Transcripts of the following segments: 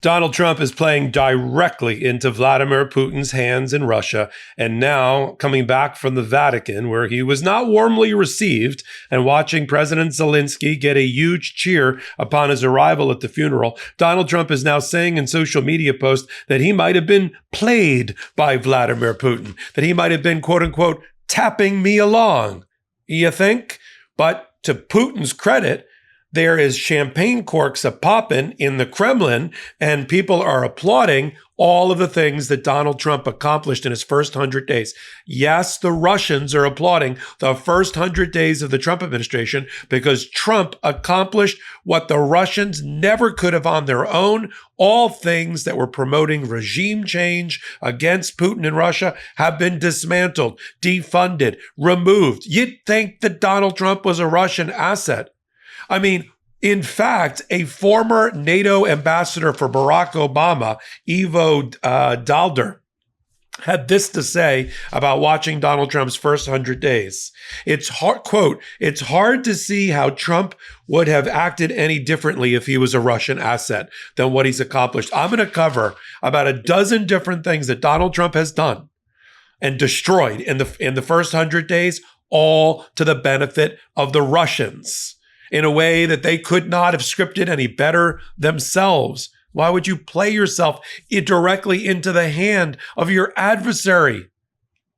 Donald Trump is playing directly into Vladimir Putin's hands in Russia, and now coming back from the Vatican, where he was not warmly received, and watching President Zelensky get a huge cheer upon his arrival at the funeral, Donald Trump is now saying in social media posts that he might have been played by Vladimir Putin, that he might have been, quote unquote, tapping me along. You think? But to Putin's credit, there is champagne corks a-popping in the Kremlin, and people are applauding all of the things that Donald Trump accomplished in his first 100 days. Yes, the Russians are applauding the first 100 days of the Trump administration because Trump accomplished what the Russians never could have on their own. All things that were promoting regime change against Putin in Russia have been dismantled, defunded, removed. You'd think that Donald Trump was a Russian asset. I mean, in fact, a former NATO ambassador for Barack Obama, Ivo Dalder, had this to say about watching Donald Trump's first 100 days. It's hard, quote, "It's hard to see how Trump would have acted any differently if he was a Russian asset than what he's accomplished." I'm going to cover about a dozen different things that Donald Trump has done and destroyed in the first 100 days, all to the benefit of the Russians, in a way that they could not have scripted any better themselves. Why would you play yourself directly into the hand of your adversary?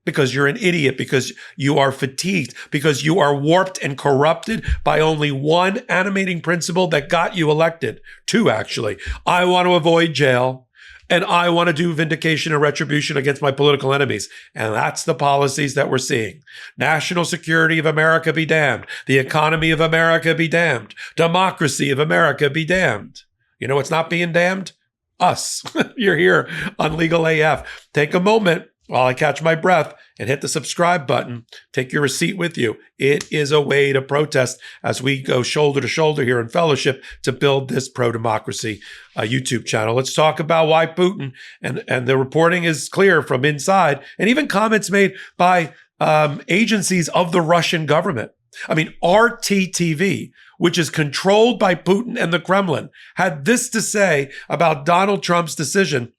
Because you're an idiot, because you are fatigued, because you are warped and corrupted by only one animating principle that got you elected. Two, actually. I want to avoid jail, and I want to do vindication and retribution against my political enemies. And that's the policies that we're seeing. National security of America be damned. The economy of America be damned. Democracy of America be damned. You know what's not being damned? Us. You're here on Legal AF. Take a moment while I catch my breath and hit the subscribe button. Take your receipt with you. It is a way to protest as we go shoulder to shoulder here in fellowship to build this pro-democracy YouTube channel. Let's talk about why Putin, and the reporting is clear from inside, and even comments made by agencies of the Russian government. I mean, RTTV, which is controlled by Putin and the Kremlin, had this to say about Donald Trump's decision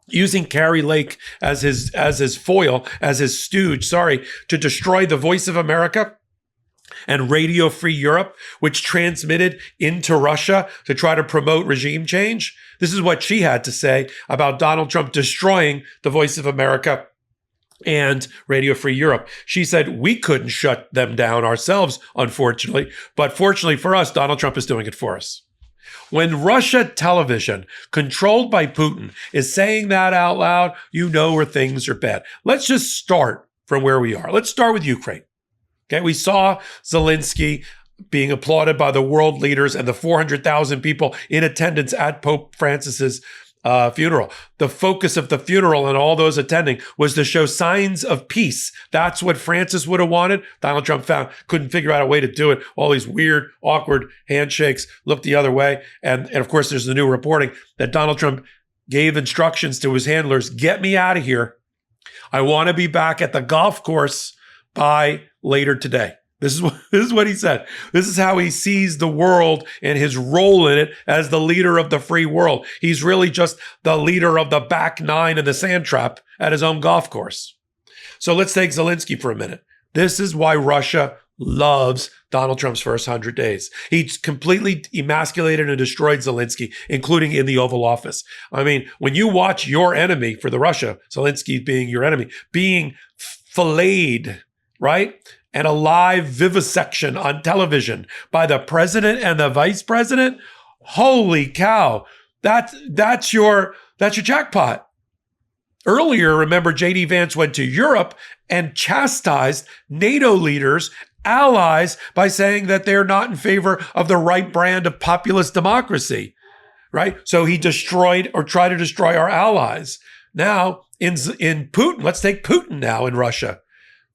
using Carrie Lake as his foil, as his stooge, to destroy the Voice of America and Radio Free Europe, which transmitted into Russia to try to promote regime change. This is what she had to say about Donald Trump destroying the Voice of America and Radio Free Europe. She said, we couldn't shut them down ourselves, unfortunately, but fortunately for us, Donald Trump is doing it for us. When Russia television, controlled by Putin, is saying that out loud, you know where things are bad. Let's just start from where we are. Let's start with Ukraine. Okay, we saw Zelensky being applauded by the world leaders and the 400,000 people in attendance at Pope Francis's funeral. The focus of the funeral and all those attending was to show signs of peace. That's what Francis would have wanted. Donald Trump couldn't figure out a way to do it. All these weird, awkward handshakes, looked the other way. And of course, there's the new reporting that Donald Trump gave instructions to his handlers, get me out of here. I want to be back at the golf course by later today. This is what he said. This is how he sees the world and his role in it as the leader of the free world. He's really just the leader of the back nine in the sand trap at his own golf course. So let's take Zelensky for a minute. This is why Russia loves Donald Trump's first 100 days. He's completely emasculated and destroyed Zelensky, including in the Oval Office. I mean, when you watch your enemy, for the Russia, Zelensky being your enemy, being filleted, right? And a live vivisection on television by the president and the vice president. Holy cow. That's your jackpot. Earlier, remember, J.D. Vance went to Europe and chastised NATO leaders, allies, by saying that they're not in favor of the right brand of populist democracy, right? So he destroyed or tried to destroy our allies. Now, in Putin, let's take Putin now in Russia.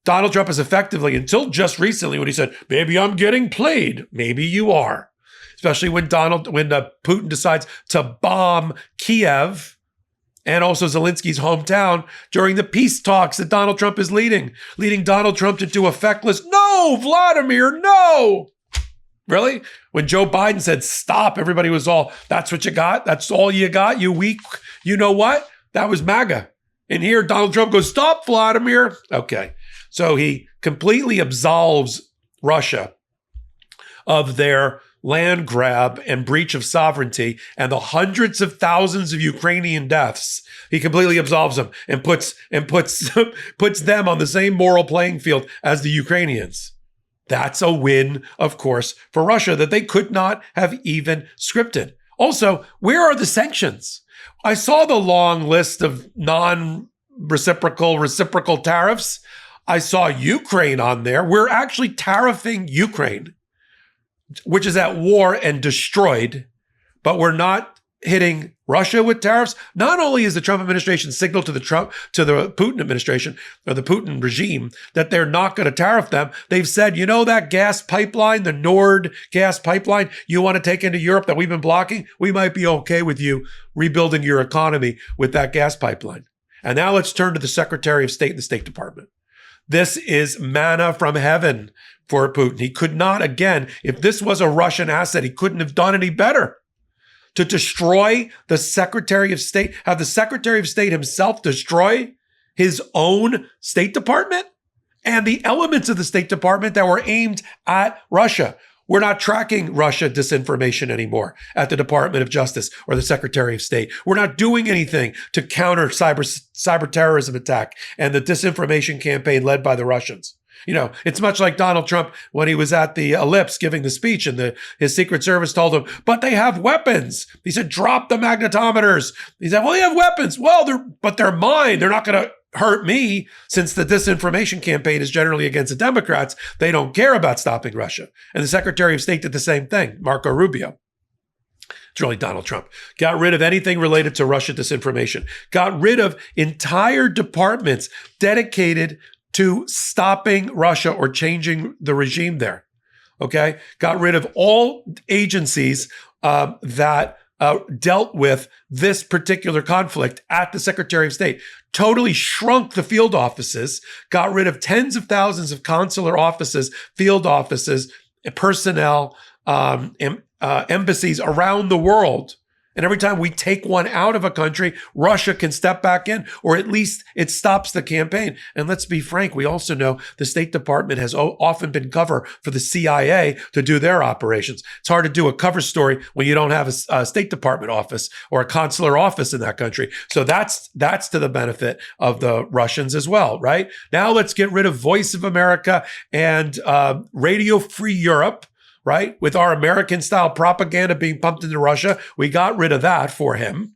Donald Trump is effectively, until just recently when he said, maybe I'm getting played. Maybe you are. Especially when Putin decides to bomb Kiev and also Zelensky's hometown during the peace talks that Donald Trump is leading Donald Trump to do a feckless, no, Vladimir, no. Really? When Joe Biden said stop, everybody was all, that's what you got? That's all you got? You weak? You know what? That was MAGA. And here Donald Trump goes, stop, Vladimir. Okay. So he completely absolves Russia of their land grab and breach of sovereignty and the hundreds of thousands of Ukrainian deaths. He completely absolves them and puts them on the same moral playing field as the Ukrainians. That's a win, of course, for Russia that they could not have even scripted. Also, where are the sanctions? I saw the long list of reciprocal tariffs. I saw Ukraine on there. We're actually tariffing Ukraine, which is at war and destroyed, but we're not hitting Russia with tariffs. Not only is the Trump administration signaled to the Putin administration or the Putin regime that they're not going to tariff them, they've said, you know, that gas pipeline, the Nord gas pipeline you want to take into Europe that we've been blocking, we might be okay with you rebuilding your economy with that gas pipeline. And now let's turn to the Secretary of State and the State Department. This is manna from heaven for Putin. He could not, again, if this was a Russian asset, he couldn't have done any better. To destroy the Secretary of State, have the Secretary of State himself destroy his own State Department and the elements of the State Department that were aimed at Russia. We're not tracking Russia disinformation anymore at the Department of Justice or the Secretary of State. We're not doing anything to counter cyber terrorism attack and the disinformation campaign led by the Russians. You know, it's much like Donald Trump when he was at the Ellipse giving the speech and his Secret Service told him, but they have weapons. He said, drop the magnetometers. He said, well, they have weapons. Well, they're mine. They're not going to hurt me. Since the disinformation campaign is generally against the Democrats, they don't care about stopping Russia. And the Secretary of State did the same thing, Marco Rubio. It's really Donald Trump. Got rid of anything related to Russia disinformation. Got rid of entire departments dedicated to stopping Russia or changing the regime there. Okay? Got rid of all agencies that dealt with this particular conflict at the Secretary of State. Totally shrunk the field offices, got rid of tens of thousands of consular offices, field offices, personnel, embassies around the world. And every time we take one out of a country, Russia can step back in, or at least it stops the campaign. And let's be frank, we also know the State Department has often been cover for the CIA to do their operations. It's hard to do a cover story when you don't have a State Department office or a consular office in that country. So that's to the benefit of the Russians as well, right? Now let's get rid of Voice of America and Radio Free Europe. Right? With our American-style propaganda being pumped into Russia, we got rid of that for him.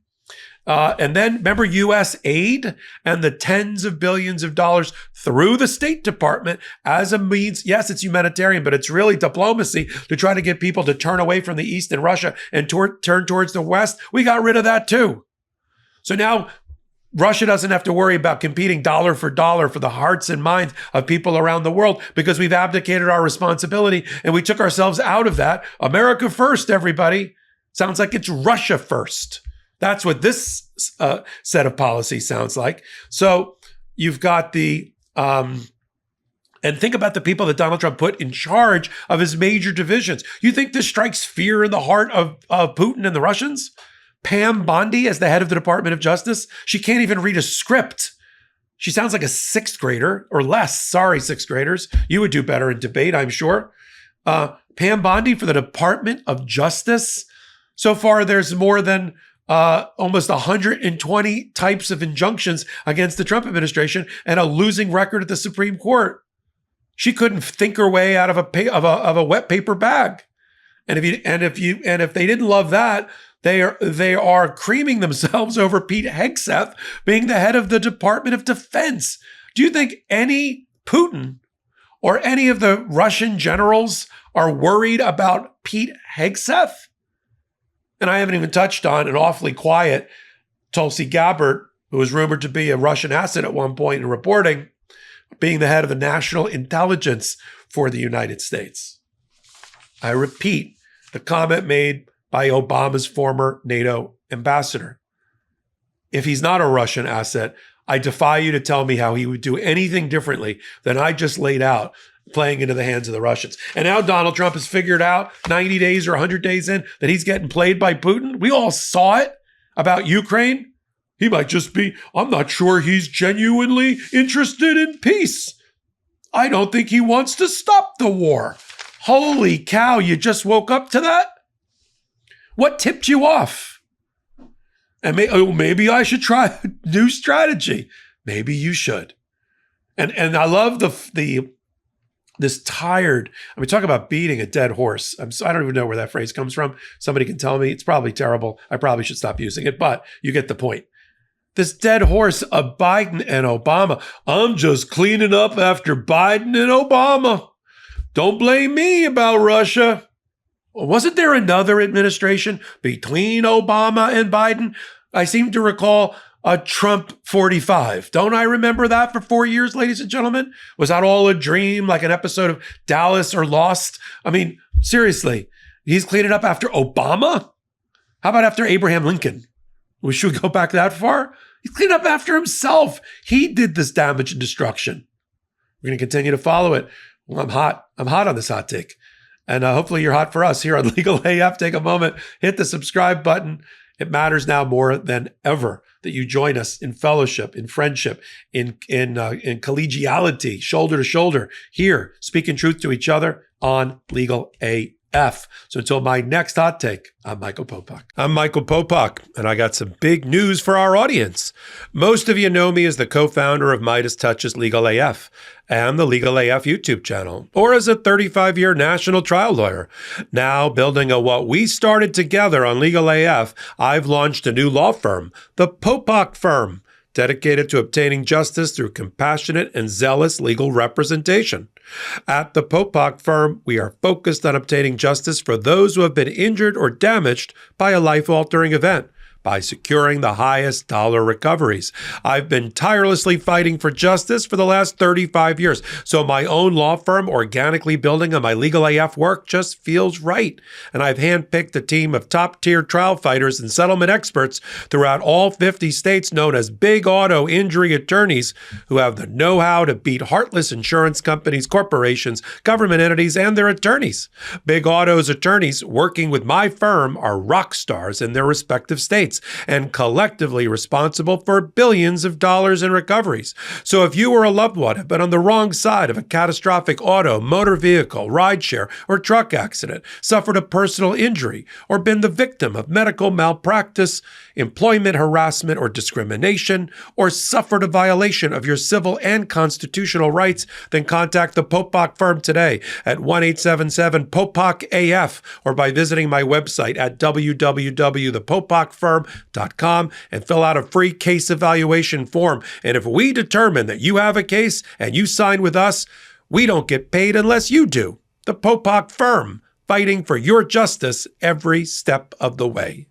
And then remember U.S. aid and the tens of billions of dollars through the State Department as a means. Yes, it's humanitarian, but it's really diplomacy to try to get people to turn away from the East and Russia and turn towards the West. We got rid of that too. So now Russia doesn't have to worry about competing dollar for the hearts and minds of people around the world because we've abdicated our responsibility and we took ourselves out of that. America first, everybody. Sounds like it's Russia first. That's what this set of policies sounds like. So you've got and think about the people that Donald Trump put in charge of his major divisions. You think this strikes fear in the heart of Putin and the Russians? Pam Bondi as the head of the Department of Justice. She can't even read a script. She sounds like a sixth grader or less. Sorry, sixth graders. You would do better in debate, I'm sure. Pam Bondi for the Department of Justice. So far, there's more than almost 120 types of injunctions against the Trump administration and a losing record at the Supreme Court. She couldn't think her way out of a wet paper bag. And if they didn't love that, they are creaming themselves over Pete Hegseth being the head of the Department of Defense. Do you think any Putin or any of the Russian generals are worried about Pete Hegseth? And I haven't even touched on an awfully quiet Tulsi Gabbard, who was rumored to be a Russian asset at one point in reporting, being the head of the national intelligence for the United States. I repeat the comment made by Obama's former NATO ambassador. If he's not a Russian asset, I defy you to tell me how he would do anything differently than I just laid out playing into the hands of the Russians. And now Donald Trump has figured out 90 days or 100 days in that he's getting played by Putin. We all saw it about Ukraine. He might just be, I'm not sure he's genuinely interested in peace. I don't think he wants to stop the war. Holy cow, you just woke up to that? What tipped you off? And maybe I should try a new strategy. Maybe you should. And I love this tired, talk about beating a dead horse. I don't even know where that phrase comes from. Somebody can tell me. It's probably terrible. I probably should stop using it, but you get the point. This dead horse of Biden and Obama. I'm just cleaning up after Biden and Obama. Don't blame me about Russia. Wasn't there another administration between Obama and Biden? I seem to recall a Trump 45. Don't I remember that for 4 years, ladies and gentlemen? Was that all a dream, like an episode of Dallas or Lost? Seriously, he's cleaning up after Obama? How about after Abraham Lincoln? Should we go back that far? He's cleaned up after himself. He did this damage and destruction. We're going to continue to follow it. Well, I'm hot. I'm hot on this hot take. And hopefully you're hot for us here on Legal AF. Take a moment, hit the subscribe button. It matters now more than ever that you join us in fellowship, in friendship, in collegiality, shoulder to shoulder, here, speaking truth to each other on Legal AF. So until my next hot take, I'm Michael Popak. I'm Michael Popak, and I got some big news for our audience. Most of you know me as the co-founder of Midas Touches Legal AF and the Legal AF YouTube channel, or as a 35-year national trial lawyer. Now, building on what we started together on Legal AF, I've launched a new law firm, the Popak Firm, dedicated to obtaining justice through compassionate and zealous legal representation. At the Popak Firm, we are focused on obtaining justice for those who have been injured or damaged by a life-altering event by securing the highest dollar recoveries. I've been tirelessly fighting for justice for the last 35 years, so my own law firm organically building on my Legal AF work just feels right. And I've handpicked a team of top-tier trial fighters and settlement experts throughout all 50 states known as big auto injury attorneys who have the know-how to beat heartless insurance companies, corporations, government entities, and their attorneys. Big Auto's attorneys working with my firm are rock stars in their respective states and collectively responsible for billions of dollars in recoveries. So if you or a loved one have been on the wrong side of a catastrophic auto, motor vehicle, rideshare, or truck accident, suffered a personal injury, or been the victim of medical malpractice, employment harassment or discrimination, or suffered a violation of your civil and constitutional rights, then contact the Popak Firm today at 1-877-POPAK-AF or by visiting my website at www.thepopakfirm.com and fill out a free case evaluation form. And if we determine that you have a case and you sign with us, we don't get paid unless you do. The Popak Firm, fighting for your justice every step of the way.